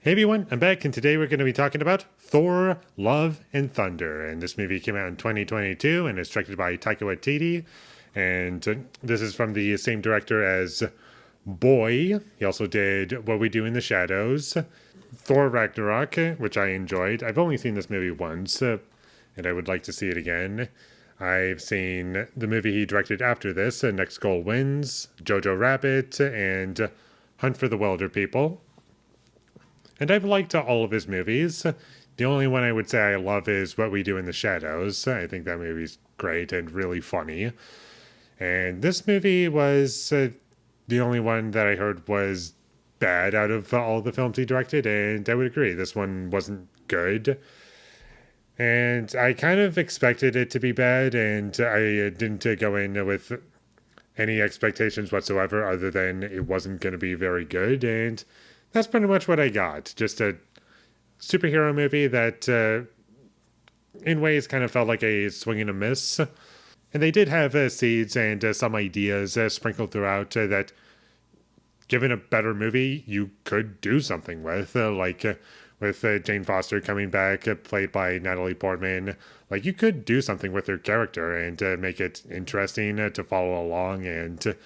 Hey everyone, I'm back, and today we're going to be talking about Thor, Love, and Thunder. And this movie came out in 2022 and is directed by Taika Waititi. And this is from the same director as Boy. He also did What We Do in the Shadows, Thor Ragnarok, which I enjoyed. I've only seen this movie once, and I would like to see it again. I've seen the movie he directed after this, Next Goal Wins, Jojo Rabbit, and Hunt for the Wilder People. And I've liked all of his movies. The only one I would say I love is What We Do in the Shadows. I think that movie's great and really funny. And this movie was the only one that I heard was bad out of all the films he directed, and I would agree. This one wasn't good. And I kind of expected it to be bad, and I didn't go in with any expectations whatsoever other than it wasn't going to be very good. And that's pretty much what I got. Just a superhero movie that, in ways, kind of felt like a swing and a miss. And they did have seeds and some ideas sprinkled throughout that, given a better movie, you could do something with. With Jane Foster coming back, played by Natalie Portman. Like, you could do something with her character and make it interesting to follow along. And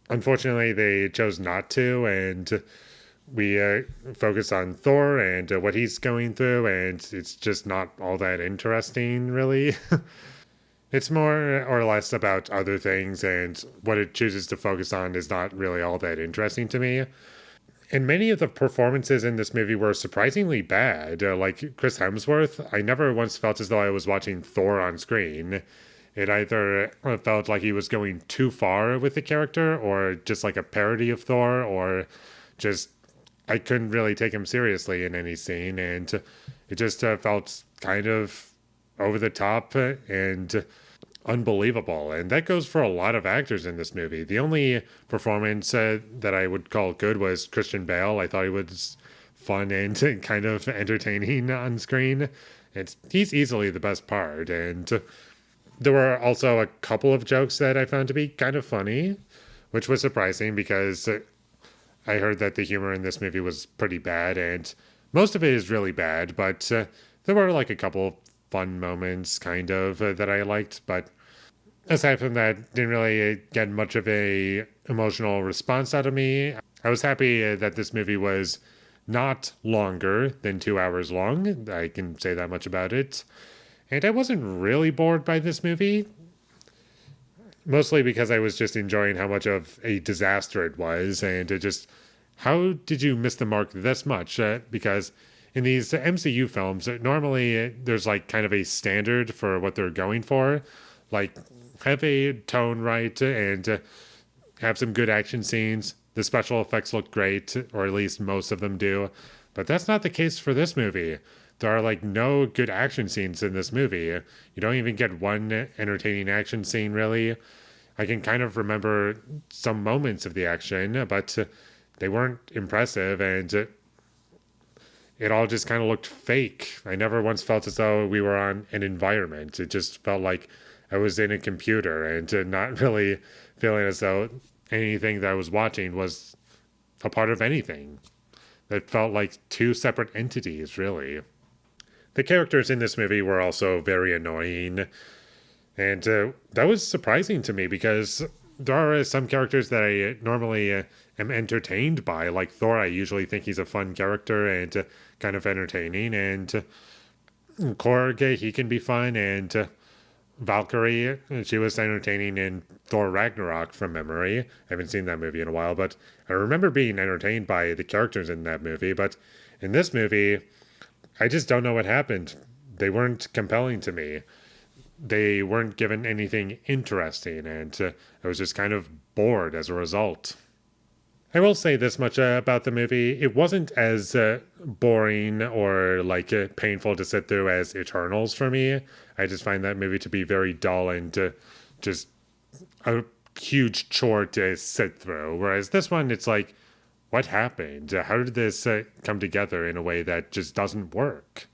unfortunately, they chose not to, and we focus on Thor and what he's going through, and it's just not all that interesting, really. It's more or less about other things, and what it chooses to focus on is not really all that interesting to me. And many of the performances in this movie were surprisingly bad. Like Chris Hemsworth, I never once felt as though I was watching Thor on screen. It either felt like he was going too far with the character, or just like a parody of Thor, or just I couldn't really take him seriously in any scene, and it just felt kind of over the top and unbelievable. And that goes for a lot of actors in this movie. The only performance that I would call good was Christian Bale. I thought he was fun and kind of entertaining on screen. He's easily the best part, and there were also a couple of jokes that I found to be kind of funny, which was surprising because I heard that the humor in this movie was pretty bad, and most of it is really bad, but there were like a couple fun moments, kind of, that I liked, but aside from that, didn't really get much of a emotional response out of me. I was happy that this movie was not longer than 2 hours long. I can say that much about it. And I wasn't really bored by this movie, mostly because I was just enjoying how much of a disaster it was, and it just, how did you miss the mark this much? Because in these MCU films, normally there's like kind of a standard for what they're going for, like have a tone right and have some good action scenes. The special effects look great, or at least most of them do, but that's not the case for this movie. There are like no good action scenes in this movie. You don't even get one entertaining action scene, really. I can kind of remember some moments of the action, but they weren't impressive, and it all just kind of looked fake. I never once felt as though we were on an environment. It just felt like I was in a computer, and not really feeling as though anything that I was watching was a part of anything. It felt like two separate entities, really. The characters in this movie were also very annoying, and that was surprising to me because there are some characters that I normally am entertained by, like Thor. I usually think he's a fun character and kind of entertaining, and Korg, he can be fun, and Valkyrie, she was entertaining in Thor Ragnarok from memory. I haven't seen that movie in a while, but I remember being entertained by the characters in that movie. But in this movie, I just don't know what happened. They weren't compelling to me. They weren't given anything interesting, and I was just kind of bored as a result. I will say this much about the movie. It wasn't as boring or like painful to sit through as Eternals for me. I just find that movie to be very dull and just a huge chore to sit through. Whereas this one, it's like, what happened? How did this come together in a way that just doesn't work?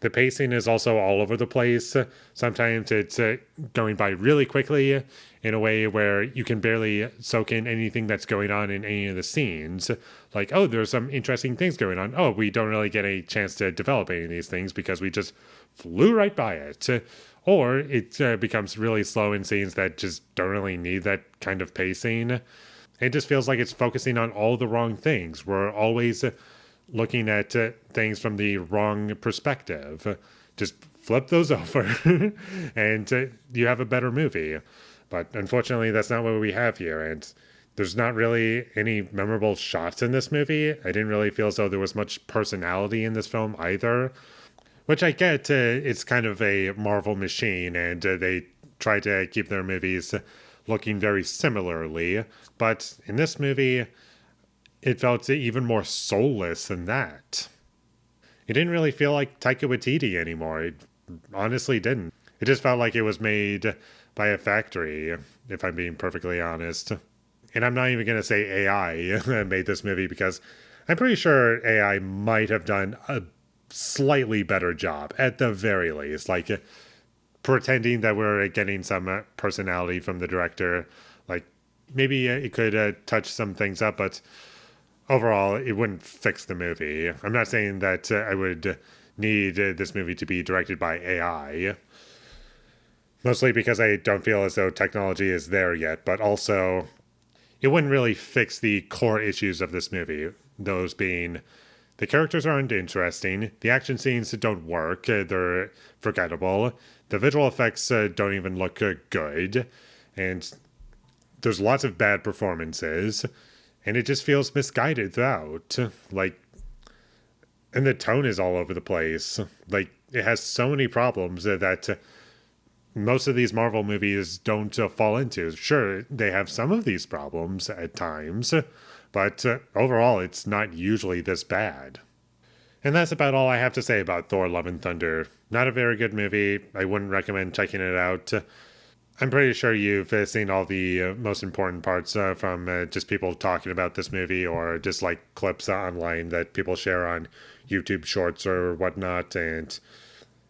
The pacing is also all over the place. Sometimes it's going by really quickly in a way where you can barely soak in anything that's going on in any of the scenes. Like, oh, there's some interesting things going on. Oh, we don't really get a chance to develop any of these things because we just flew right by it. Or it becomes really slow in scenes that just don't really need that kind of pacing. It just feels like it's focusing on all the wrong things. We're always looking at things from the wrong perspective. Just flip those over and you have a better movie. But unfortunately, that's not what we have here. And there's not really any memorable shots in this movie. I didn't really feel as though there was much personality in this film either. Which I get, it's kind of a Marvel machine, and they try to keep their movies looking very similarly. But in this movie, it felt even more soulless than that. It didn't really feel like Taika Waititi anymore. It honestly didn't. It just felt like it was made by a factory, if I'm being perfectly honest. And I'm not even going to say AI made this movie because I'm pretty sure AI might have done a slightly better job at the very least. Like pretending that we're getting some personality from the director. Like maybe it could touch some things up, but overall, it wouldn't fix the movie. I'm not saying that I would need this movie to be directed by AI. Mostly because I don't feel as though technology is there yet, but also it wouldn't really fix the core issues of this movie. Those being the characters aren't interesting, the action scenes don't work, they're forgettable, the visual effects don't even look good, and there's lots of bad performances, and it just feels misguided throughout. Like, and the tone is all over the place. Like, it has so many problems that most of these Marvel movies don't fall into. Sure, they have some of these problems at times, but overall, it's not usually this bad. And that's about all I have to say about Thor Love and Thunder. Not a very good movie. I wouldn't recommend checking it out. I'm pretty sure you've seen all the most important parts from just people talking about this movie or just like clips online that people share on YouTube Shorts or whatnot. And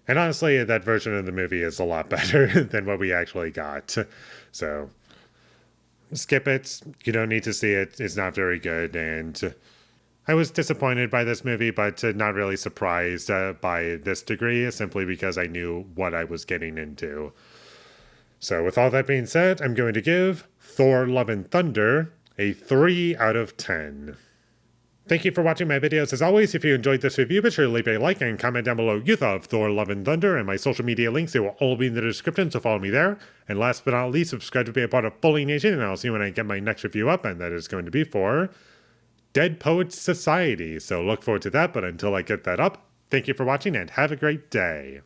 honestly, that version of the movie is a lot better than what we actually got. So skip it. You don't need to see it. It's not very good. And I was disappointed by this movie, but not really surprised by this degree, simply because I knew what I was getting into. So with all that being said, I'm going to give Thor Love and Thunder a 3 out of 10. Thank you for watching my videos. As always, if you enjoyed this review, be sure to leave a like and comment down below you thought of Thor Love and Thunder, and my social media links, they will all be in the description, so follow me there. And last but not least, subscribe to be a part of Foley Nation, and I'll see you when I get my next review up, and that is going to be for Dead Poets Society. So look forward to that, but until I get that up, thank you for watching and have a great day.